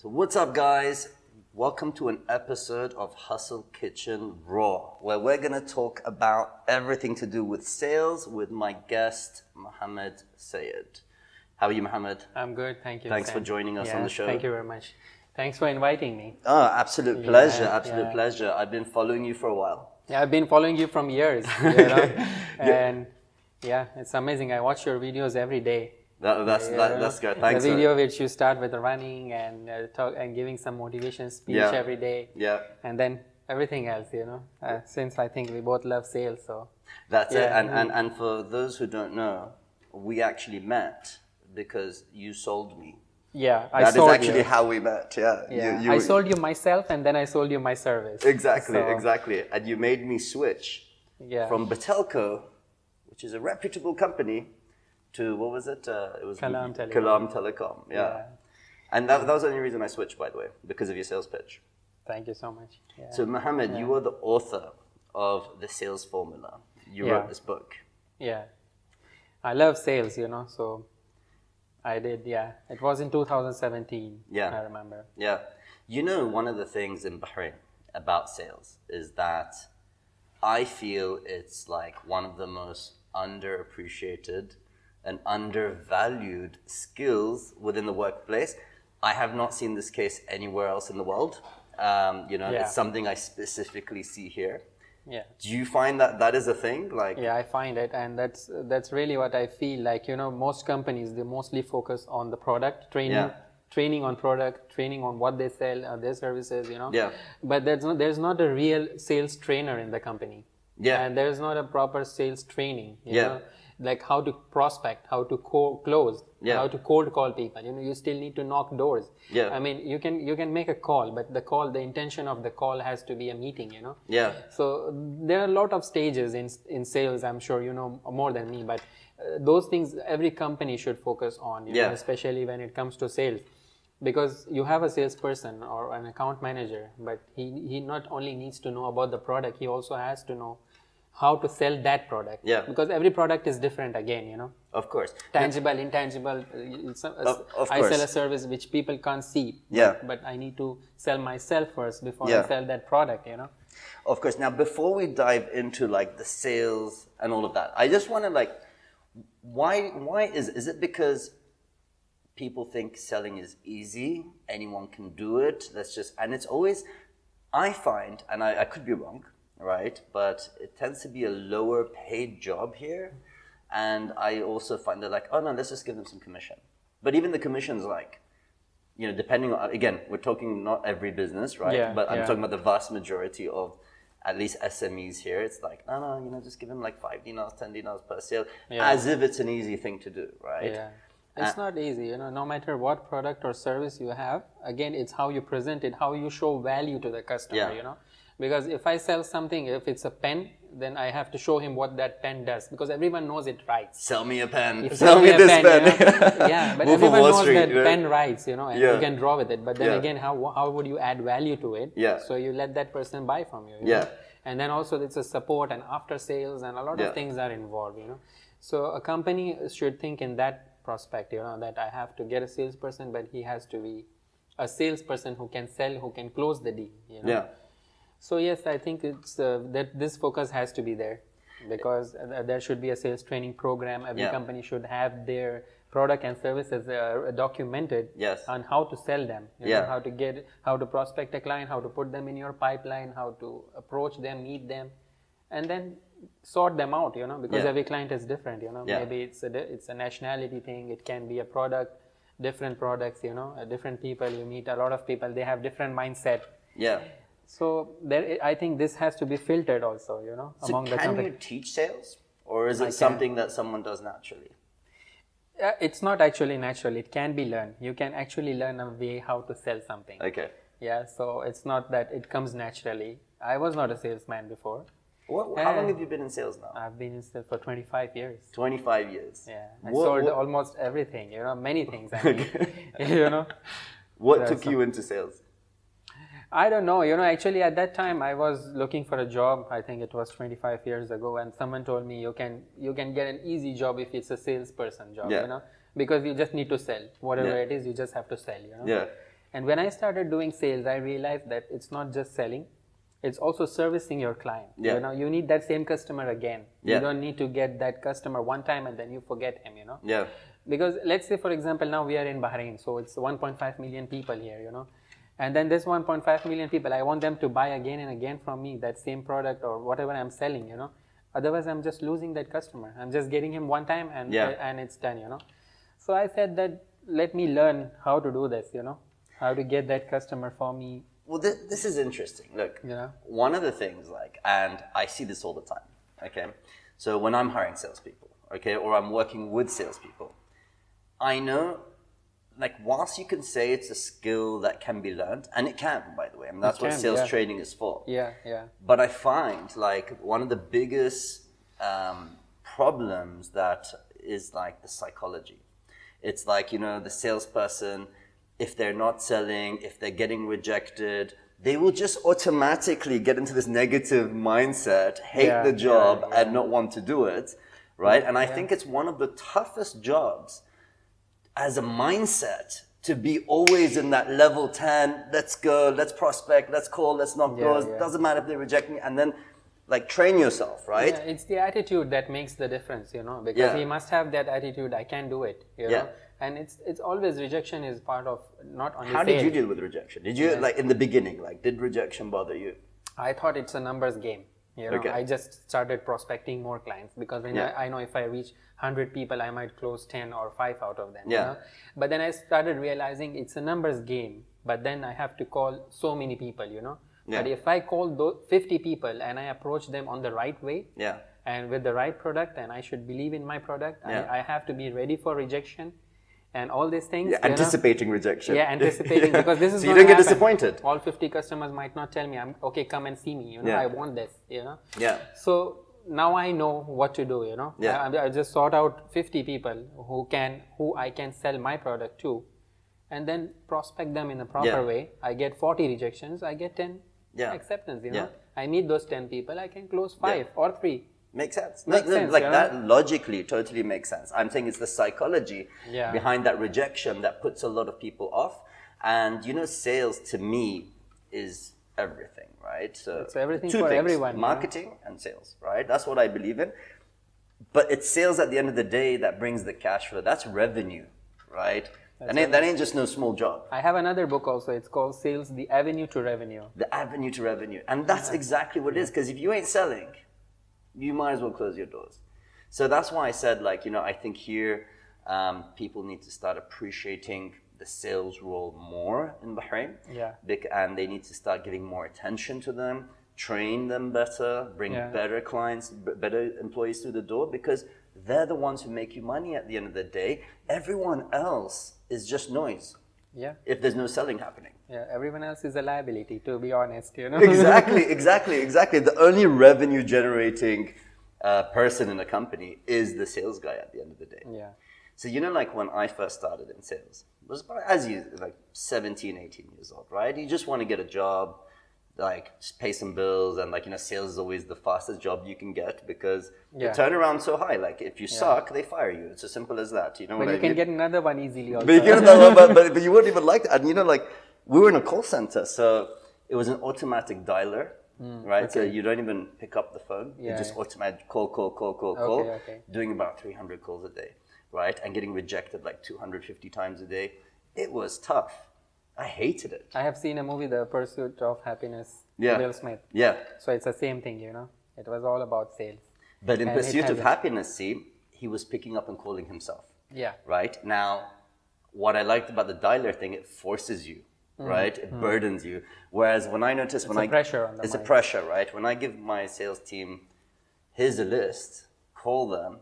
So what's up, guys? Welcome to an episode of Hustle Kitchen Raw, where we're going to talk about everything to do with sales with my guest, Mohammad Saiyed. How are you, Mohammad? I'm good, thank you. Thanks for joining us on the show. Thank you very much. Thanks for inviting me. Oh, absolute pleasure, pleasure. I've been following you for a while. Yeah, I've been following you from years, and it's amazing. I watch your videos every day. That's good. Thanks. The video which you start with running and talk and giving some motivation speech every day. Yeah. And then everything else, since I think we both love sales, so. That's it. And for those who don't know, we actually met because you sold me. Yeah, That is actually how we met. Yeah. I sold you myself, and then I sold you my service. Exactly. And you made me switch from Batelco, which is a reputable company, to what was it? It was Kalam Telecom. Kalam Telecom. Yeah. And that was the only reason I switched, by the way, because of your sales pitch. Thank you so much. Yeah. So Mohammad, you are the author of The Sales Formula. You wrote this book. Yeah. I love sales, so I did, It was in 2017, I remember. Yeah. One of the things in Bahrain about sales is that I feel it's like one of the most underappreciated and undervalued skills within the workplace. I have not seen this case anywhere else in the world. It's something I specifically see here. Yeah. Do you find that that is a thing? Yeah, I find it, and that's really what I feel like. Most companies, they mostly focus on the product training on product, training on what they sell, their services. Yeah. But there's not a real sales trainer in the company. Yeah. And there's not a proper sales training. You know? Like how to prospect, how to close, how to cold call people. You still need to knock doors. Yeah. I mean, you can make a call, but the intention of the call has to be a meeting. Yeah. So there are a lot of stages in sales. I'm sure you know more than me, but those things every company should focus on. Especially when it comes to sales, because you have a salesperson or an account manager, but he not only needs to know about the product, he also has to know how to sell that product. Yeah. Because every product is different again, Of course. Tangible, intangible. I sell a service which people can't see. But I need to sell myself first before I sell that product, Of course. Now, before we dive into the sales and all of that, I just want to why is it because people think selling is easy, anyone can do it, and it's always, I find, and I could be wrong, right? But it tends to be a lower paid job here. And I also find they're like, oh no, let's just give them some commission. But even the commission's depending on, again, we're talking not every business, right? But I'm talking about the vast majority of at least SMEs here. It's like, no, just give them like 5 dinars, 10 dinars per sale, as if it's an easy thing to do, right? Yeah. It's not easy, no matter what product or service you have, again, it's how you present it, how you show value to the customer, Because if I sell something, if it's a pen, then I have to show him what that pen does, because everyone knows it writes. Sell me a pen. Sell me this pen. But everyone knows that pen writes, and you can draw with it. But then again, how would you add value to it? So you let that person buy from you. And then also it's a support and after sales and a lot of things are involved, So a company should think in that prospect, that I have to get a salesperson, but he has to be a salesperson who can sell, who can close the deal. So yes, I think it's that this focus has to be there, because there should be a sales training program. Every company should have their product and services documented on how to sell them, how to prospect a client, how to put them in your pipeline, how to approach them, meet them, and then sort them out, because every client is different, Maybe it's a nationality thing. It can be a product, different products, different people. You meet a lot of people, they have different mindset. So I think this has to be filtered also, among the company. Can you teach sales, or is it something that someone does naturally? It's not actually natural. It can be learned. You can actually learn a way how to sell something. Okay. Yeah, so it's not that it comes naturally. I was not a salesman before. How long have you been in sales now? I've been in sales for 25 years. 25 years. Yeah, I sold almost everything, many things. I mean, What took you into sales? I don't know. Actually at that time I was looking for a job. I think it was 25 years ago, and someone told me you can get an easy job if it's a salesperson job, because you just need to sell. Whatever it is, you just have to sell, And when I started doing sales, I realized that it's not just selling, it's also servicing your client. Yeah. You know, you need that same customer again. Yeah. You don't need to get that customer one time and then you forget him, you know. Yeah. Because let's say, for example, now we are in Bahrain, so it's 1.5 million people here, you know. And then this 1.5 million people, I want them to buy again and again from me, that same product or whatever I'm selling, you know. Otherwise, I'm just losing that customer. I'm just getting him one time and it's done, you know. So I said that let me learn how to do this, you know, how to get that customer for me. Well, this is interesting. Look, one of the things, like, and I see this all the time, okay? So when I'm hiring salespeople, okay, or I'm working with salespeople, I know, like, whilst you can say it's a skill that can be learned, and it can, by the way, and that's what sales training is for. Yeah, yeah. But I find, like, one of the biggest problems that is, like, the psychology. It's like, you know, the salesperson, if they're not selling, if they're getting rejected, they will just automatically get into this negative mindset, hate the job, and not want to do it, right? And I think it's one of the toughest jobs as a mindset to be always in that level 10, let's go, let's prospect, let's call, let's knock doors, doesn't matter if they reject me, and then like train yourself, right? Yeah, it's the attitude that makes the difference, you know, because he must have that attitude, I can do it, you know. And it's always, rejection is part of not only How did you deal with rejection? Did you, like in the beginning, like did rejection bother you? I thought it's a numbers game. You know, I just started prospecting more clients because when I know if I reach 100 people, I might close 10 or 5 out of them. You know? But then I started realizing it's a numbers game, but then I have to call so many people, you know. But if I call those 50 people and I approach them on the right way and with the right product, and I should believe in my product, I have to be ready for rejection and all these things. Anticipating rejection. Yeah, anticipating because this is so you don't get disappointed. All 50 customers might not tell me, okay, come and see me, you know, I want this, you know. So now I know what to do, you know. I just sort out 50 people who I can sell my product to, and then prospect them in a proper way. I get 40 rejections, I get 10 acceptance, you know. I meet those 10 people, I can close 5 or 3. Makes sense. That logically totally makes sense. I'm saying it's the psychology behind that rejection that puts a lot of people off. And you know, sales to me is everything, right? So it's everything two for things, everyone. Marketing and sales, right? That's what I believe in. But it's sales at the end of the day that brings the cash flow. That's revenue, right? And that ain't just no small job. I have another book also. It's called Sales, The Avenue to Revenue. The Avenue to Revenue. And that's exactly what it is. Because if you ain't selling, you might as well close your doors. So that's why I said, like, you know, I think here people need to start appreciating the sales role more in Bahrain. And they need to start giving more attention to them, train them better, bring better clients, better employees through the door, because they're the ones who make you money at the end of the day. Everyone else is just noise. If there's no selling happening. Everyone else is a liability, to be honest, you know. Exactly. The only revenue generating person in a company is the sales guy at the end of the day. So, you know, like when I first started in sales, it was about, as you, like 17, 18 years old, right? You just want to get a job, like just pay some bills, and like, you know, sales is always the fastest job you can get because the turnaround's so high. Like if you suck, they fire you. It's as simple as that. You know what I mean? But you can get another one easily also. But you get another one, but you wouldn't even like that. And you know, like we were in a call center, so it was an automatic dialer, right? So you don't even pick up the phone. You just automatic call, doing about 300 calls a day, right? And getting rejected like 250 times a day. It was tough. I hated it. I have seen a movie, The Pursuit of Happiness, Will Smith. So it's the same thing, you know. It was all about sales. But in Pursuit of Happiness, see, he was picking up and calling himself. Right? Now, what I liked about the dialer thing, it forces you, right? It burdens you. Whereas when I notice, it's a pressure, right? When I give my sales team, here's a list, call them,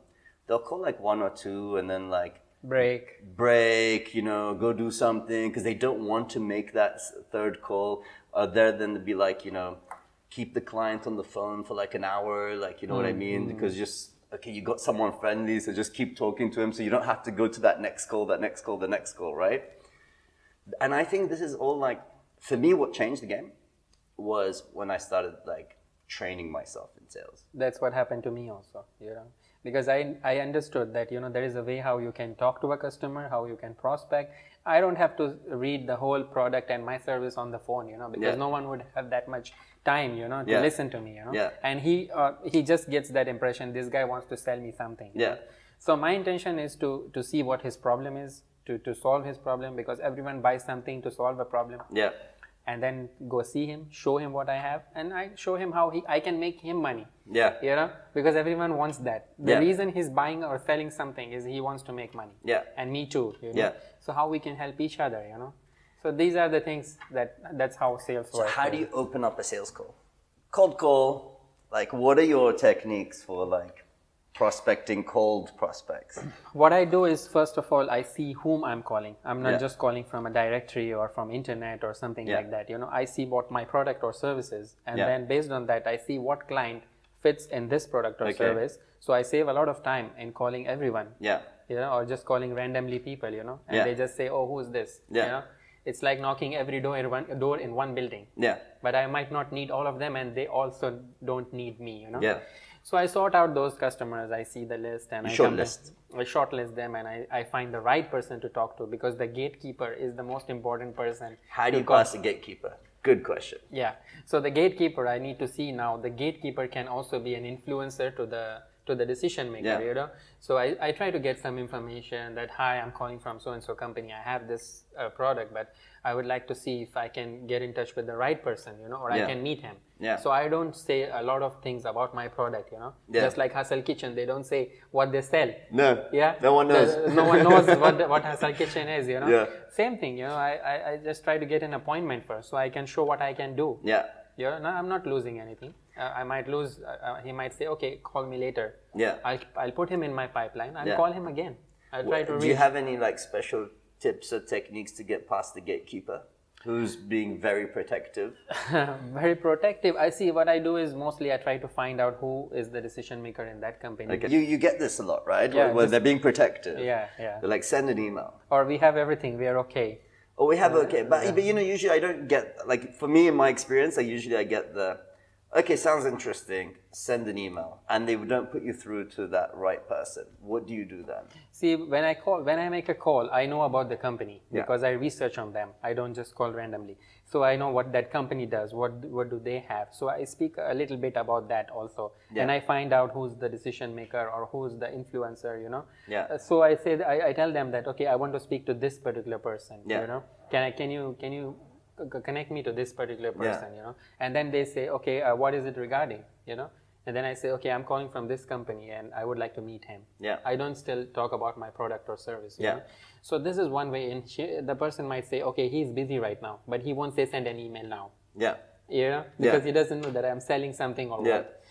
they'll call like 1 or 2 and then like, break, you know, go do something because they don't want to make that third call. There then to be like, you know, keep the client on the phone for like an hour, like, you know what I mean? Because just, okay, you got someone friendly, so just keep talking to him so you don't have to go to that next call, the next call, right? And I think this is all like, for me, what changed the game was when I started like training myself in sales. That's what happened to me also, you know. because I understood that, you know, there is a way how you can talk to a customer, how you can prospect. I don't have to read the whole product and my service on the phone, you know, because no one would have that much time, you know, to listen to me, you know. And he just gets that impression, this guy wants to sell me something. So my intention is to see what his problem is, to solve his problem, because everyone buys something to solve a problem. And then go see him, show him what I have, and I show him how I can make him money. You know, because everyone wants that. The reason he's buying or selling something is he wants to make money. And me too. You know? So how we can help each other, you know. So these are the things that's how sales works. So how do you open up a sales call? Cold call, like what are your techniques for like prospecting cold prospects? What I do is, first of all, I see whom I'm calling. I'm not just calling from a directory or from internet or something like that. You know, I see what my product or service is, and then based on that, I see what client fits in this product or service. So I save a lot of time in calling everyone. You know, or just calling randomly people. You know, and they just say, "Oh, who's this?" You know, it's like knocking every door in one building. But I might not need all of them, and they also don't need me. You know. So I sort out those customers, I see the list, and I shortlist them, and I find the right person to talk to, because the gatekeeper is the most important person. How do you pass the gatekeeper? Good question. So the gatekeeper, I need to see now, the gatekeeper can also be an influencer to the decision maker, you know. So I try to get some information that, hi, I'm calling from so-and-so company, I have this product, but I would like to see if I can get in touch with the right person, you know, or I can meet him. So I don't say a lot of things about my product, you know. Just like Hustle Kitchen, they don't say what they sell. No one knows. No one knows what Hustle Kitchen is, you know. Same thing, you know, I just try to get an appointment first so I can show what I can do. You know, I'm not losing anything. I might lose, he might say, okay, call me later. I'll put him in my pipeline. I'll call him again. I'll try to Do you have any like special tips or techniques to get past the gatekeeper who's being very protective? Very protective. I see, what I do is mostly I try to find out who is the decision maker in that company. Okay. You get this a lot, right? Where they're being protective. They're like, send an email. Or we have everything, we are okay. Oh, we have okay. But you know, usually I don't get, like, for me in my experience, I get the, okay, sounds interesting, send an email. And they don't put you through to that right person. What do you do then? See, when I make a call, I know about the company because I research on them. I don't just call randomly. So I know what that company does, what do they have. So I speak a little bit about that also. And I find out who's the decision maker or who's the influencer, you know. So I say, I tell them that, okay, I want to speak to this particular person, you know. Can you connect me to this particular person, you know. And then they say, okay, what is it regarding, you know. And then I say, okay, I'm calling from this company and I would like to meet him. I don't still talk about my product or service, you know? So this is one way. And the person might say, okay, he's busy right now, but he won't say send an email now. You know, because he doesn't know that I'm selling something or what.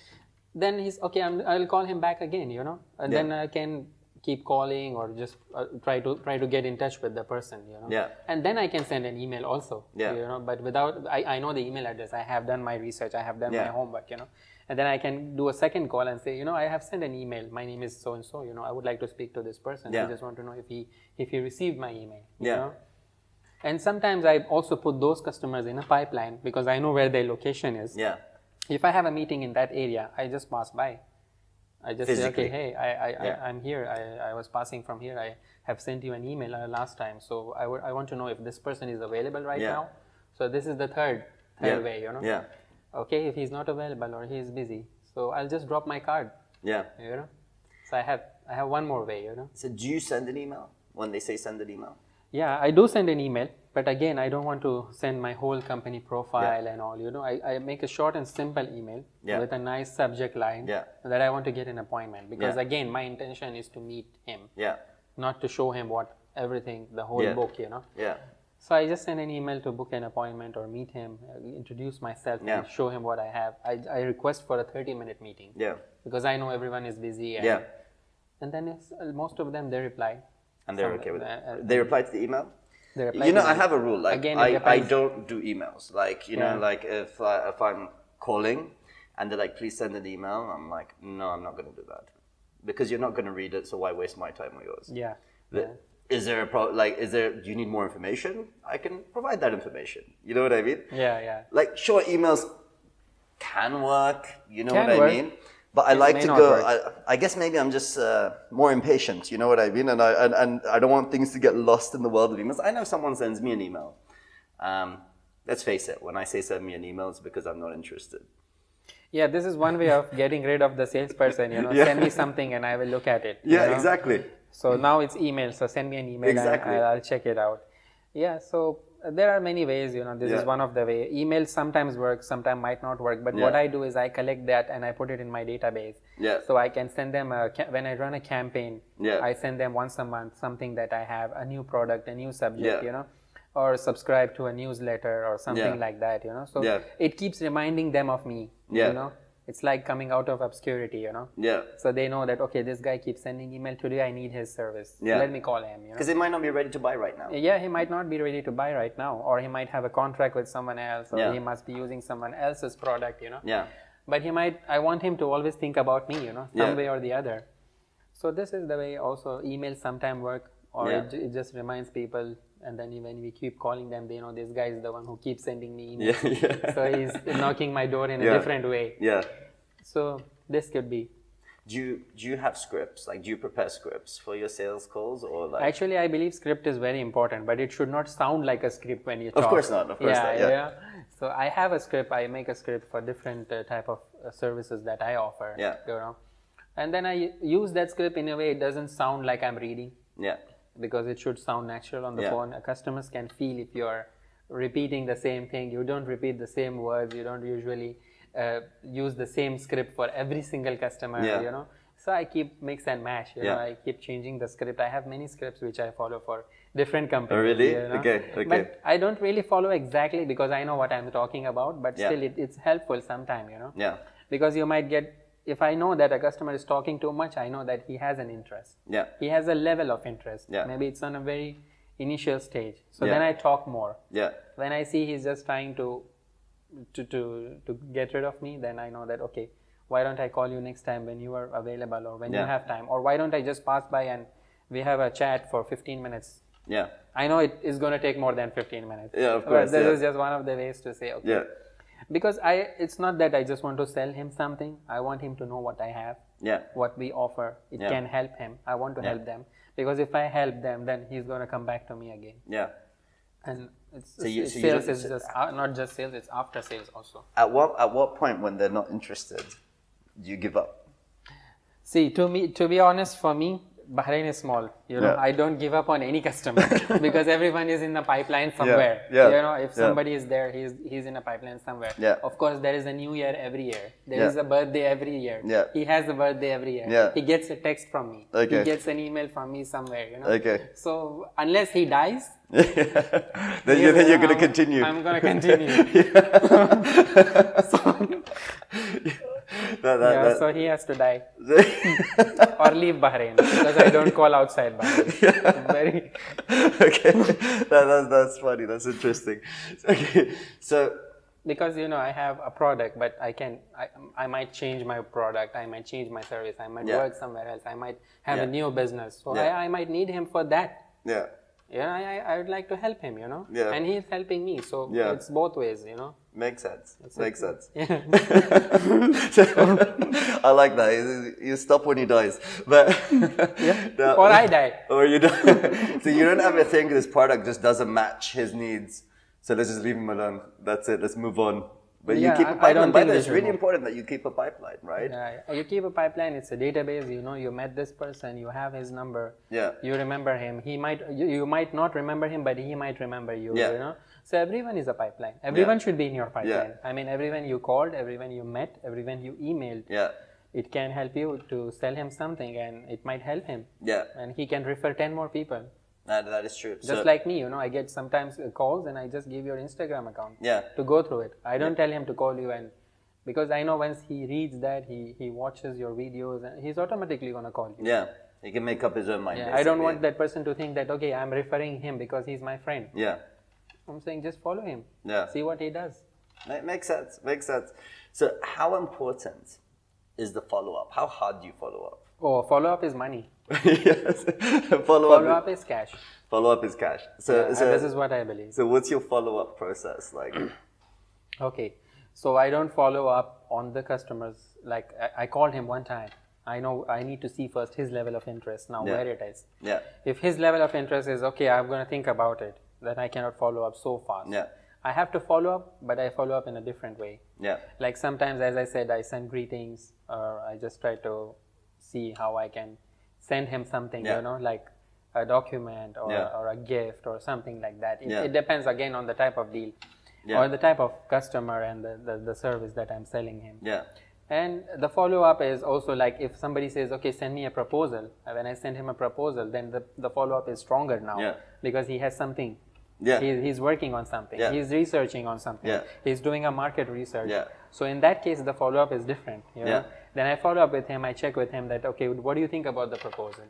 Then he's, okay, I'll call him back again, you know. And then I can keep calling or just try to get in touch with the person, you know. And then I can send an email also, you know. But without, I know the email address. I have done my research. I have done my homework, you know. And then I can do a second call and say, you know, I have sent an email. My name is so and so. You know, I would like to speak to this person. I just want to know if he received my email. You know? And sometimes I also put those customers in a pipeline because I know where their location is. If I have a meeting in that area, I just pass by. I just say, okay, hey, I'm here. I was passing from here. I have sent you an email last time. So I want to know if this person is available right now. So this is the third way, you know. Okay, if he's not available or he's busy, so I'll just drop my card. You know. So I have one more way, you know. So do you send an email when they say send an email? Yeah, I do send an email, but again, I don't want to send my whole company profile and all, you know. I make a short and simple email with a nice subject line that I want to get an appointment because again, my intention is to meet him, not to show him the whole book, you know. So I just send an email to book an appointment or meet him, introduce myself, and show him what I have. I request for a 30-minute meeting because I know everyone is busy. And then most of them, they reply. And they're okay with it. They reply to the email? They reply you know, I have a rule. Like, again, I don't do emails. Like, you know, like if I'm calling and they're like, please send an email, I'm like, no, I'm not going to do that. Because you're not going to read it, so why waste my time or yours? Is there do you need more information? I can provide that information. You know what I mean? Yeah. Like, sure, emails can work, you know what I mean? But I like to go. I guess maybe I'm just more impatient. You know what I mean? And I don't want things to get lost in the world of emails. I know someone sends me an email. Let's face it. When I say send me an email, it's because I'm not interested. Yeah, this is one way of getting rid of the salesperson. Send me something and I will look at it. Yeah, exactly. So now it's email. So send me an email. Exactly. And I'll check it out. Yeah. So there are many ways. This is one of the way. Email sometimes works, sometimes might not work. But what I do is I collect that and I put it in my database. Yeah. So I can send them when I run a campaign. Yeah. I send them once a month something that I have, a new product, a new subject. Or subscribe to a newsletter or something like that. So it keeps reminding them of me. It's like coming out of obscurity, So they know that, okay, this guy keeps sending email today, I need his service. Let me call him, Because he might not be ready to buy right now. Yeah, he might not be ready to buy right now. Or he might have a contract with someone else. Or he must be using someone else's product, Yeah. But I want him to always think about me, some way or the other. So this is the way also emails sometimes work. Or it just reminds people. And then when we keep calling them, they know this guy is the one who keeps sending me emails. So he's knocking my door in a different way. Yeah. So this could be. Do you have scripts? Like, do you prepare scripts for your sales calls, or like? Actually, I believe script is very important, but it should not sound like a script when you talk. Of course not. Of course not. Yeah. So I have a script. I make a script for different type of services that I offer. Yeah. And then I use that script in a way it doesn't sound like I'm reading. Yeah. Because it should sound natural on the phone. Customers can feel if you're repeating the same thing. You don't repeat the same words. You don't usually use the same script for every single customer, So I keep mix and match, I keep changing the script. I have many scripts which I follow for different companies. Oh, really? Okay. But I don't really follow exactly because I know what I'm talking about, but still it's helpful sometime, Yeah. Because you might get, if I know that a customer is talking too much, I know that he has an interest. Yeah. He has a level of interest. Yeah. Maybe it's on a very initial stage. So then I talk more. Yeah. When I see he's just trying to get rid of me, then I know that, okay, why don't I call you next time when you are available or when you have time? Or why don't I just pass by and we have a chat for 15 minutes? Yeah. I know it is going to take more than 15 minutes. Yeah, of course. But this is just one of the ways to say, okay. Yeah. Because it's not that I just want to sell him something. I want him to know what I have, what we offer. It can help him. I want to help them. Because if I help them, then he's going to come back to me again. Yeah. And sales is just not just sales, it's after sales also. At what point when they're not interested, do you give up? See, to be honest, for me, Bahrain is small. I don't give up on any customer because everyone is in the pipeline somewhere. If somebody is there, he's in a pipeline somewhere. Of course, there is a new year every year. There is a birthday every year. He has a birthday every year. He gets a text from me. He gets an email from me somewhere. So unless he dies, then you're going to continue. I'm going to continue. So he has to die or leave Bahrain because I don't call outside Bahrain. Okay, that's funny. That's interesting. Okay, so because I have a product, but I might change my product. I might change my service. I might work somewhere else. I might have a new business. So I might need him for that. I would like to help him. And he's helping me. So it's both ways. Makes sense. Makes sense. I like that. You stop when he dies, but or I die, or you don't. So you don't ever think this product just doesn't match his needs. So let's just leave him alone. That's it. Let's move on. But you keep a pipeline. By the way, it's really important that you keep a pipeline, right? Yeah, you keep a pipeline. It's a database. You met this person. You have his number. Yeah. You remember him. You might not remember him, but he might remember you. So everyone is a pipeline. Everyone should be in your pipeline. I mean, everyone you called, everyone you met, everyone you emailed. It can help you to sell him something, and it might help him. And he can refer 10 more people. That is true. Just like me, I get sometimes calls and I just give your Instagram account to go through it. I don't tell him to call you, and because I know once he reads that, he watches your videos and he's automatically going to call you. Yeah, he can make up his own mind. I don't want that person to think that, okay, I'm referring him because he's my friend. I'm saying just follow him. See what he does. It makes sense. Makes sense. So how important is the follow-up? How hard do you follow up? Oh, follow-up is money. Yes. Follow-up is cash. Follow-up is cash. So this is what I believe. So what's your follow-up process like? Okay. So I don't follow up on the customers. Like I called him one time. I know I need to see first his level of interest now, where it is. Yeah. If his level of interest is okay, I'm going to think about it, then I cannot follow up so fast. Yeah. I have to follow up, but I follow up in a different way. Yeah. Like sometimes, as I said, I send greetings, or I just try to see how I can send him something, like a document or a gift or something like that. It depends again on the type of deal or the type of customer and the service that I'm selling him. Yeah. And the follow-up is also like if somebody says, okay, send me a proposal. When I send him a proposal, then the follow-up is stronger now because he has something. Yeah. He's working on something. Yeah. He's researching on something. Yeah. He's doing a market research. Yeah. So in that case, the follow-up is different. Yeah. Then I follow up with him. I check with him that, okay, what do you think about the proposal?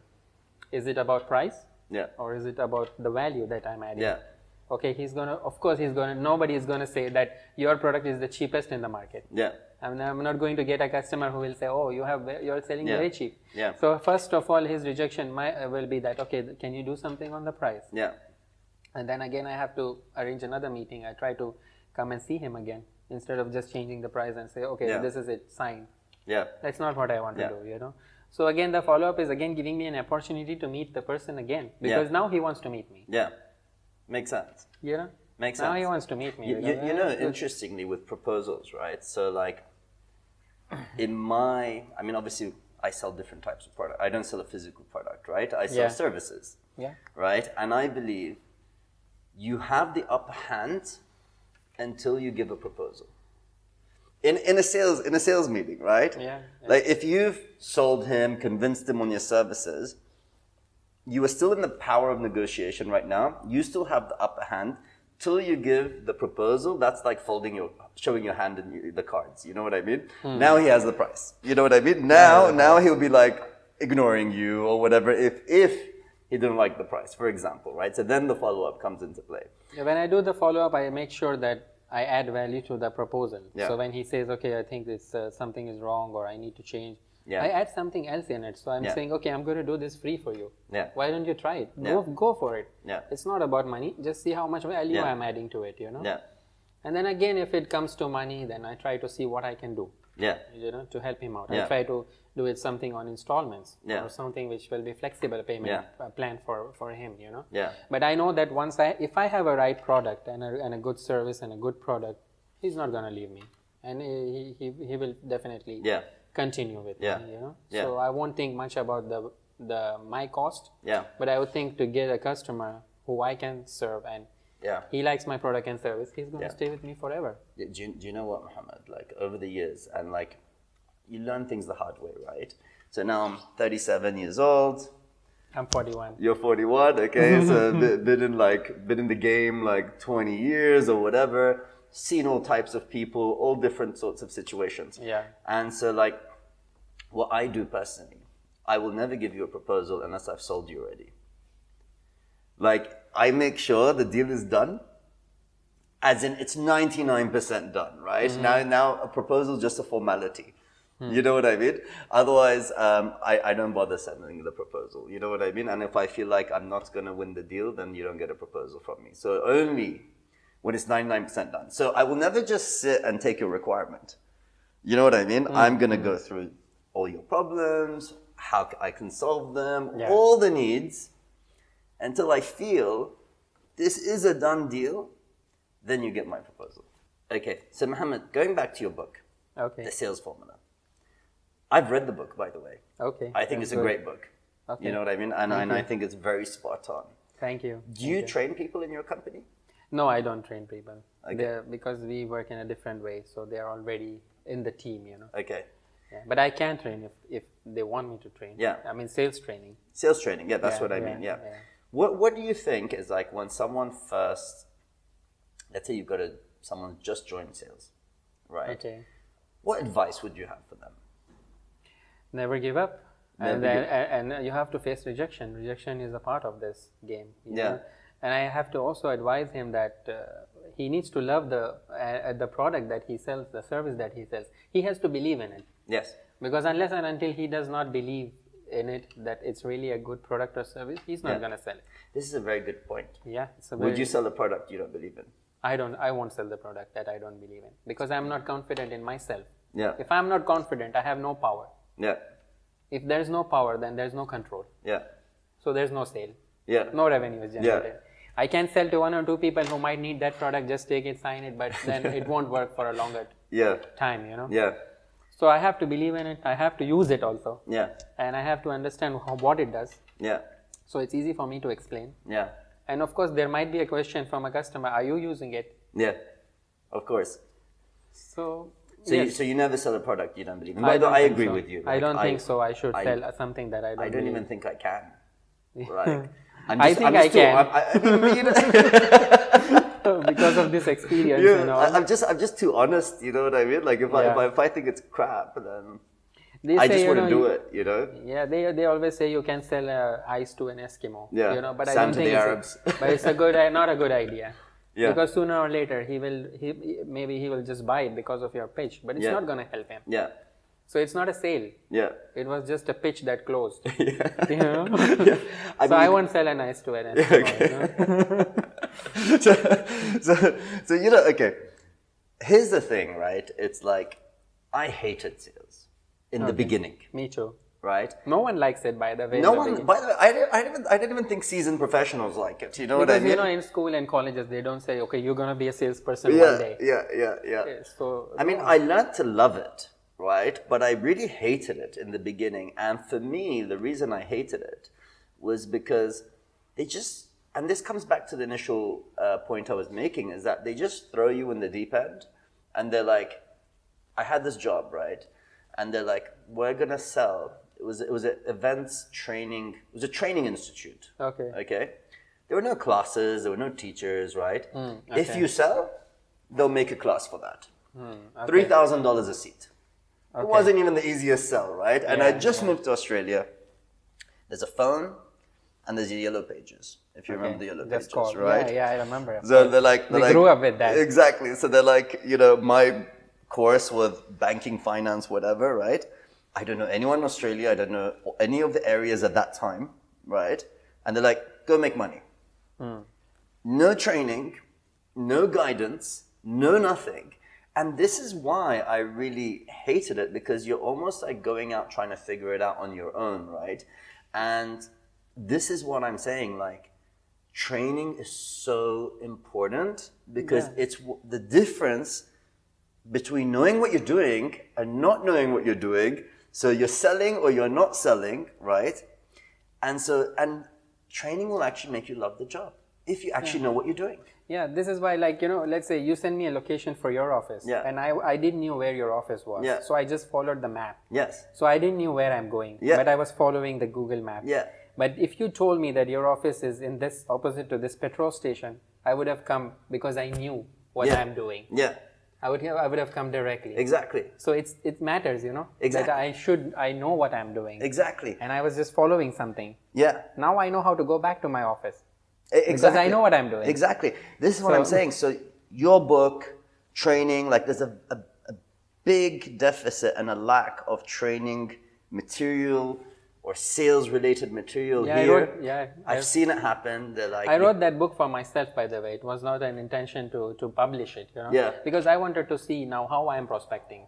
Is it about price? Yeah. Or is it about the value that I'm adding? Yeah. Okay, nobody is going to say that your product is the cheapest in the market. Yeah. I'm not going to get a customer who will say, oh, you're selling very cheap. Yeah. So first of all, his rejection will be that, okay, can you do something on the price? Yeah. And then again, I have to arrange another meeting. I try to come and see him again instead of just changing the price and say, okay, this is it, sign. Yeah. That's not what I want to do, So again, the follow-up is again giving me an opportunity to meet the person again because now he wants to meet me. Yeah. Makes sense. Makes sense. Now he wants to meet me. Interestingly with proposals, right? So like obviously I sell different types of product. I don't sell a physical product, right? I sell services. Yeah. Right? And I believe you have the upper hand until you give a proposal. In a sales meeting, right? Yeah. Like if you've sold him, convinced him on your services, you are still in the power of negotiation right now. You still have the upper hand till you give the proposal. That's like showing your hand in the cards. You know what I mean? Now he has the price. You know what I mean? Now he'll be like ignoring you or whatever if he didn't like the price, for example, right? So then the follow-up comes into play. When I do the follow-up, I make sure that I add value to the proposal. Yeah. So when he says, okay, I think it's something is wrong or I need to change, I add something else in it. So I'm saying, okay, I'm going to do this free for you. Yeah. Why don't you try it? Go for it. Yeah. It's not about money. Just see how much value I'm adding to it, Yeah. And then again, if it comes to money, then I try to see what I can do. Yeah. To help him out. Yeah. I try to do it something on installments or something which will be flexible payment plan for him, Yeah. But I know that if I have a right product and a good service and a good product, he's not going to leave me. And he will definitely continue with me, So I won't think much about my cost. Yeah. But I would think to get a customer who I can serve and he likes my product and service, he's going to stay with me forever. Do you know what, Mohammed? Like over the years, and like you learn things the hard way, right? So now I'm 37 years old. I'm 41. You're 41, okay? So been in the game like 20 years or whatever. Seen all types of people, all different sorts of situations. Yeah. And so like what I do personally, I will never give you a proposal unless I've sold you already. Like I make sure the deal is done, as in it's 99% done, right? Now a proposal is just a formality. You know what I mean? Otherwise, I don't bother sending the proposal. You know what I mean? And if I feel like I'm not going to win the deal, then you don't get a proposal from me. So only when it's 99% done. So I will never just sit and take a requirement. You know what I mean? I'm going to go through all your problems, how I can solve them, all the needs, until I feel this is a done deal, then you get my proposal. Okay, so Mohammed, going back to your book, The Sales Formula. I've read the book, by the way. Okay. I think it's a great book. Okay. You know what I mean? And I think it's very spot on. Thank you. Do you train people in your company? No, I don't train people. Okay. Because we work in a different way, so they're already in the team, Okay. Yeah. But I can train if they want me to train. Yeah. I mean, sales training. Sales training, that's what I mean, yeah. What do you think is like when someone first, let's say you've got someone just joined sales, right? Okay. What advice would you have for them? Never give up. And you have to face rejection. Rejection is a part of this game. You know? And I have to also advise him that he needs to love the product that he sells, the service that he sells. He has to believe in it. Yes. Because unless and until he does not believe in it, that it's really a good product or service, he's not going to sell it. This is a very good point. Yeah. Would you sell a product you don't believe in? I won't sell the product that I don't believe in, because I'm not confident in myself. Yeah. If I'm not confident, I have no power. Yeah. If there's no power, then there's no control. Yeah. So there's no sale. Yeah. No revenue is generated. Yeah. I can sell to 1 or 2 people who might need that product, just take it, sign it, but then it won't work for a longer time, Yeah. So I have to believe in it. I have to use it also. Yeah. And I have to understand what it does. Yeah. So it's easy for me to explain. Yeah. And of course, there might be a question from a customer, are you using it? Yeah. Of course. So yes. So you never sell a product you don't believe in. I agree with you. Like, I don't think so. I should sell something that I don't believe. Even think I can. Like, I think I can. Because of this experience, I'm just too honest, you know what I mean? Like if I think it's crap, then I just wouldn't do it, Yeah, they always say you can sell ice to an Eskimo, but I don't think Arabs. But it's not a good idea. Yeah. Because sooner or later maybe he will just buy it because of your pitch, but it's not going to help him. Yeah. So it's not a sale. Yeah. It was just a pitch that closed. Yeah. I won't sell an ice to an Eskimo. So okay. Here's the thing, right? It's like I hated sales in the beginning. Me too. Right? No one likes it, by the way. By the way, I didn't even think seasoned professionals like it. You know what I mean? In school and colleges, they don't say, okay, you're going to be a salesperson one day. Yeah. So, I learned to love it, right? But I really hated it in the beginning. And for me, the reason I hated it was because and this comes back to the initial point I was making, is that they just throw you in the deep end. And they're like, I had this job, right? And they're like, we're going to sell. It was an events training. It was a training institute. Okay. There were no classes. There were no teachers. Right. Okay. If you sell, they'll make a class for that. Okay. $3,000 a seat. Okay. It wasn't even the easiest sell, right? And I just moved to Australia. There's a phone, and there's the yellow pages. If you remember the yellow pages, right? Yeah, I remember. So they're like, we grew up with that. Exactly. So they're like, my course with banking, finance, whatever, right? I don't know anyone in Australia. I don't know any of the areas at that time, right? And they're like, go make money. No training, no guidance, no nothing. And this is why I really hated it, because you're almost like going out trying to figure it out on your own, right? And this is what I'm saying, like, training is so important, because it's the difference between knowing what you're doing and not knowing what you're doing. So you're selling or you're not selling, right? And training will actually make you love the job if you actually know what you're doing. Yeah, this is why, let's say you send me a location for your office, and I didn't know where your office was. Yeah. So I just followed the map. Yes. So I didn't know where I'm going, but I was following the Google map. Yeah. But if you told me that your office is in this opposite to this petrol station, I would have come because I knew what I'm doing. Yeah. I would have come directly. Exactly. So it matters, Exactly. That I know what I'm doing. Exactly. And I was just following something. Yeah. Now I know how to go back to my office. Exactly. Because I know what I'm doing. Exactly. This is what I'm saying. So your book, training, there's a big deficit and a lack of training material or sales-related material here. I've seen it happen. I wrote that book for myself, by the way. It was not an intention to publish it, because I wanted to see now how I am prospecting.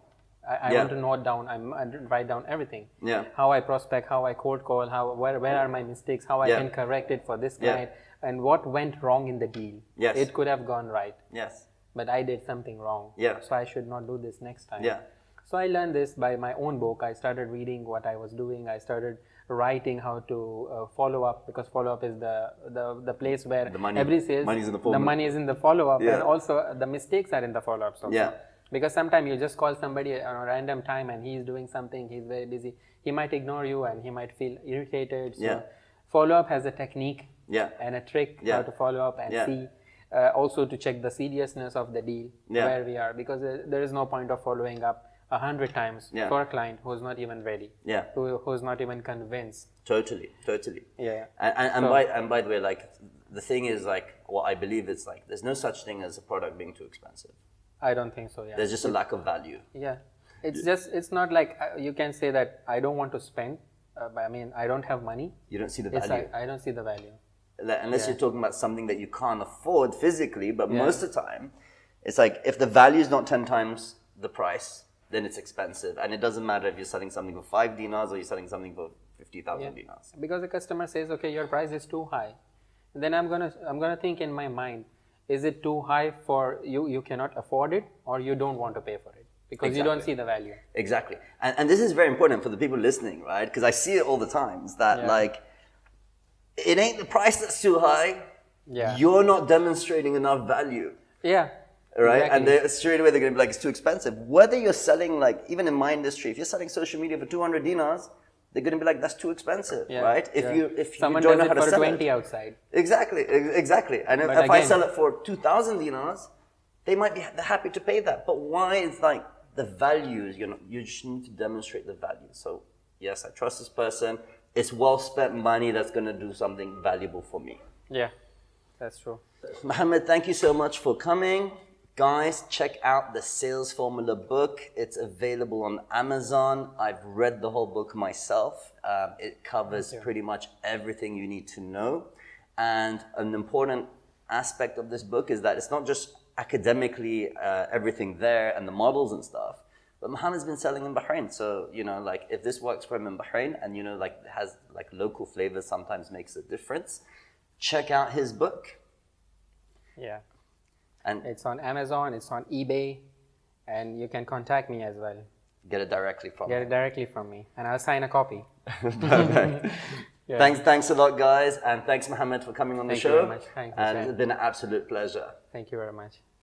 I want to note down, I write down everything. Yeah. How I prospect, how I cold call, where are my mistakes, how I can correct it for this client, and what went wrong in the deal. Yes. It could have gone right. Yes. But I did something wrong. Yeah. So I should not do this next time. Yeah. So I learned this by my own book. I started reading what I was doing. I started writing how to follow up, because follow up is the place where every sales, the money is in the follow up, and also the mistakes are in the follow ups also. Yeah. Because sometimes you just call somebody at a random time and he's doing something, he's very busy. He might ignore you and he might feel irritated. So follow up has a technique and a trick how to follow up and see. Also to check the seriousness of the deal, where we are, because there is no point of following up 100 times for a client who's not even ready, who's not even convinced. Totally. Yeah. And by the way, the thing is, what I believe is there's no such thing as a product being too expensive. I don't think so. Yeah. There's just a lack of value. Yeah. It's not like you can say that I don't want to spend. I don't have money. You don't see the value. I don't see the value. unless you're talking about something that you can't afford physically, but most of the time, it's like if the value is not 10 times the price, then it's expensive. And it doesn't matter if you're selling something for 5 dinars or you're selling something for 50,000 dinars. Because the customer says, okay, your price is too high. And then I'm gonna think in my mind, is it too high for you? You cannot afford it, or you don't want to pay for it because you don't see the value. Exactly. And this is very important for the people listening, right? Because I see it all the time. Is that like, it ain't the price that's too high. Yeah. You're not demonstrating enough value. Yeah. Right? Exactly. And straight away they're going to be like, it's too expensive. Whether you're selling, like, even in my industry, if you're selling social media for 200 dinars, they're going to be like, that's too expensive, right? If someone you don't does know how it to for sell 20 it. outside. Exactly. And if I sell it for 2,000 dinars, they might be happy to pay that. But why? It's like the values, you just need to demonstrate the value. So yes, I trust this person. It's well spent money that's going to do something valuable for me. Yeah, that's true. Mohammad, thank you so much for coming. Guys, check out the Sales Formula book. It's available on Amazon. I've read the whole book myself. It covers pretty much everything you need to know. And an important aspect of this book is that it's not just academically everything there and the models and stuff, but Mohammed's been selling in Bahrain. So, like if this works for him in Bahrain and, like has like local flavors sometimes makes a difference, check out his book. Yeah. And it's on Amazon, it's on eBay, and you can contact me as well. Get it directly from me. And I'll sign a copy. Perfect. Thanks a lot, guys. And thanks, Mohammad, for coming on the show. Thank you very much. And it's been an absolute pleasure. Thank you very much.